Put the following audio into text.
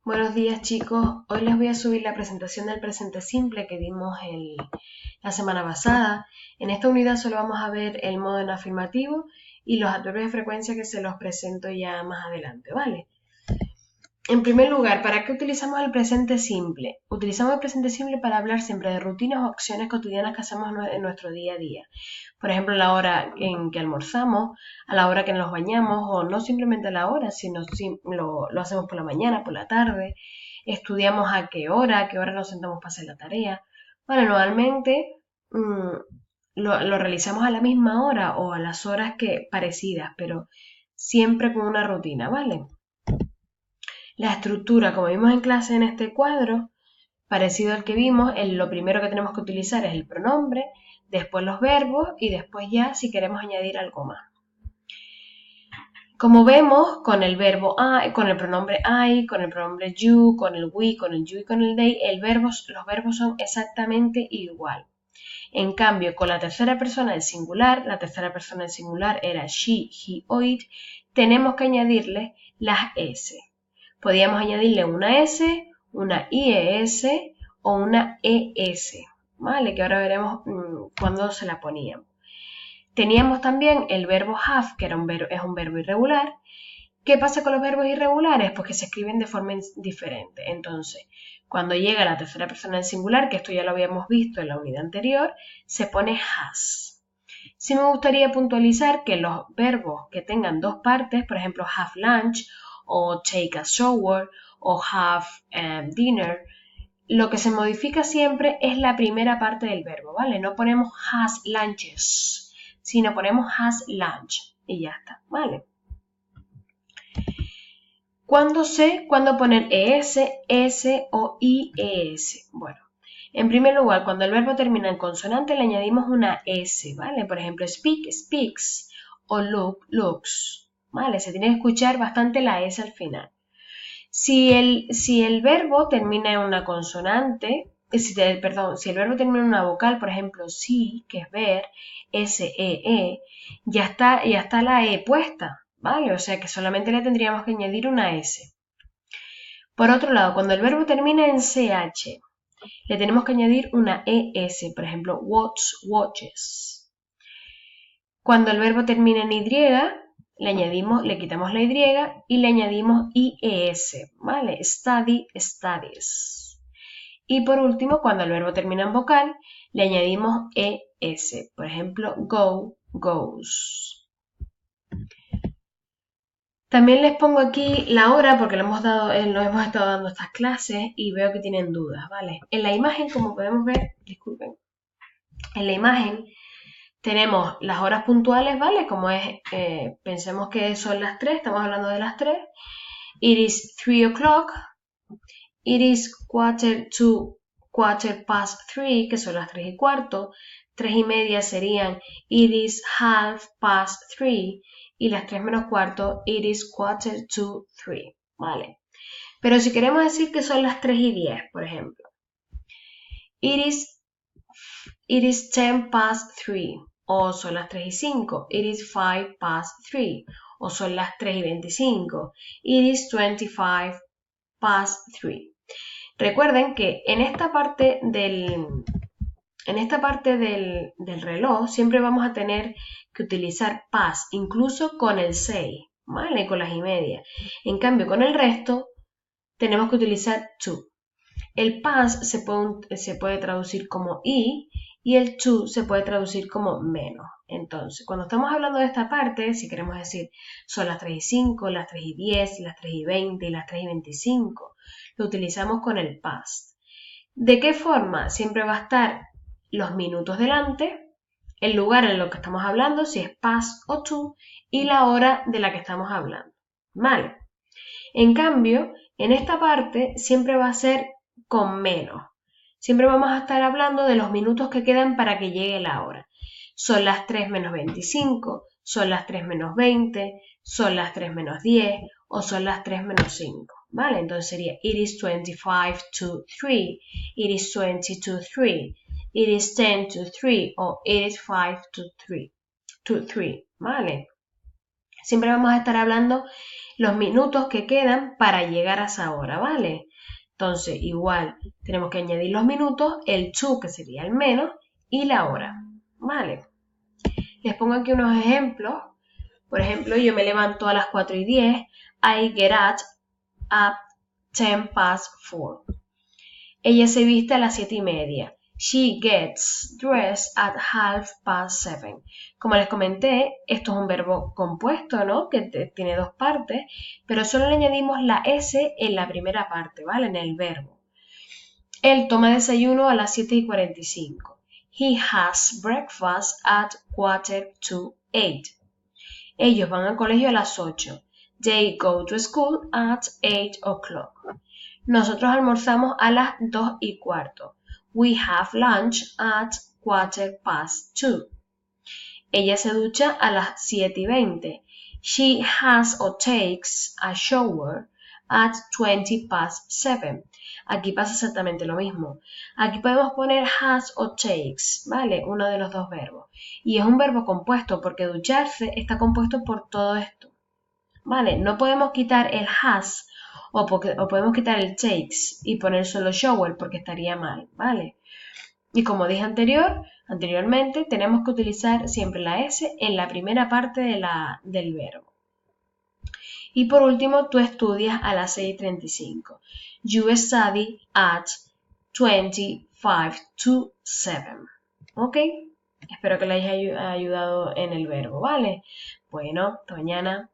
Buenos días chicos, hoy les voy a subir la presentación del presente simple que dimos la semana pasada. En esta unidad solo vamos a ver el modo en afirmativo y los adverbios de frecuencia que se los presento ya más adelante, ¿vale? En primer lugar, ¿para qué utilizamos el presente simple? Utilizamos el presente simple para hablar siempre de rutinas o acciones cotidianas que hacemos en nuestro día a día. Por ejemplo, la hora en que almorzamos, a la hora que nos bañamos, o no simplemente a la hora, sino lo hacemos por la mañana, por la tarde, estudiamos a qué hora nos sentamos para hacer la tarea. Bueno, normalmente lo realizamos a la misma hora o a las horas parecidas, pero siempre con una rutina, ¿vale? La estructura, como vimos en clase en este cuadro, parecido al que vimos, lo primero que tenemos que utilizar es el pronombre, después los verbos y después ya si queremos añadir algo más. Como vemos, con el verbo I, con el pronombre I, con el pronombre you, con el we, con el you y con el they, los verbos son exactamente igual. En cambio, con la tercera persona del singular, la tercera persona del singular era she, he o it, tenemos que añadirle las S. Podíamos añadirle una S, una IES o una ES, ¿vale? Que ahora veremos cuándo se la poníamos. Teníamos también el verbo have, que es un verbo irregular. ¿Qué pasa con los verbos irregulares? Pues que se escriben de forma diferente. Entonces, cuando llega la tercera persona del singular, que esto ya lo habíamos visto en la unidad anterior, se pone has. Sí me gustaría puntualizar que los verbos que tengan dos partes, por ejemplo, have lunch o take a shower o have dinner, lo que se modifica siempre es la primera parte del verbo, ¿vale? No ponemos has lunches, sino ponemos has lunch y ya está, ¿vale? ¿Cuándo sé cuándo poner ES, S o IES? Bueno, en primer lugar, cuando el verbo termina en consonante le añadimos una S, ¿vale? Por ejemplo, speak, speaks o look, looks, ¿vale? Se tiene que escuchar bastante la S al final. Si el verbo termina en una consonante, si el verbo termina en una vocal, por ejemplo, see, que es ver, S-E-E, ya está la E puesta, ¿vale? O sea que solamente le tendríamos que añadir una S. Por otro lado, cuando el verbo termina en CH, le tenemos que añadir una ES, por ejemplo, watch, watches. Cuando el verbo termina en Y, le quitamos la Y y le añadimos IES, ¿vale? Study, studies. Y por último, cuando el verbo termina en vocal, le añadimos ES, por ejemplo, go, goes. También les pongo aquí la hora porque lo hemos estado dando estas clases y veo que tienen dudas, ¿vale? En la imagen, como podemos ver, disculpen, en la imagen tenemos las horas puntuales, ¿vale? Como pensemos que son las 3, estamos hablando de las 3. It is 3 o'clock. It is quarter past 3, que son las 3 y cuarto. 3 y media serían it is half past 3. Y las 3 menos cuarto, it is quarter to 3, ¿vale? Pero si queremos decir que son las 3 y 10, por ejemplo. It is 10 past 3. O son las 3 y 5, it is 5 past 3. O son las 3 y 25, it is 25 past 3. Recuerden que en esta parte del reloj siempre vamos a tener que utilizar past, incluso con el 6, ¿vale? Con las y media. En cambio, con el resto tenemos que utilizar to. El past se puede traducir como y el to se puede traducir como menos. Entonces, cuando estamos hablando de esta parte, si queremos decir son las 3 y 5, las 3 y 10, las 3 y 20 y las 3 y 25, lo utilizamos con el past. ¿De qué forma? Siempre va a estar los minutos delante, el lugar en lo que estamos hablando, si es past o to, y la hora de la que estamos hablando. ¿Vale? En cambio, en esta parte siempre va a ser con menos. Siempre vamos a estar hablando de los minutos que quedan para que llegue la hora. Son las 3 menos 25, son las 3 menos 20, son las 3 menos 10 o son las 3 menos 5. ¿Vale? Entonces sería it is 25 to 3, it is 20 to 3, it is 10 to 3 o it is 5 to 3. ¿Vale? Siempre vamos a estar hablando los minutos que quedan para llegar a esa hora, ¿vale? Entonces, igual, tenemos que añadir los minutos, el to, que sería el menos, y la hora, ¿vale? Les pongo aquí unos ejemplos. Por ejemplo, yo me levanto a las 4:10. I get up at 4:10. Ella se viste a las 7:30. She gets dressed at 7:30. Como les comenté, esto es un verbo compuesto, ¿no? Que tiene dos partes, pero solo le añadimos la S en la primera parte, ¿vale? En el verbo. Él toma desayuno a las 7:45. He has breakfast at 7:45. Ellos van al colegio a las 8. They go to school at 8 o'clock. Nosotros almorzamos a las 2:15. We have lunch at 2:15. Ella se ducha a las 7:20. She has or takes a shower at 7:20. Aquí pasa exactamente lo mismo. Aquí podemos poner has o takes, ¿vale? Uno de los dos verbos. Y es un verbo compuesto porque ducharse está compuesto por todo esto, ¿vale? No podemos quitar el has o podemos quitar el takes y poner solo shower porque estaría mal, ¿vale? Y como dije anteriormente, tenemos que utilizar siempre la S en la primera parte del verbo. Y por último, tú estudias a las 6:35. You study at 25 to 7. ¿Ok? Espero que les haya ayudado en el verbo, ¿vale? Bueno, hasta mañana.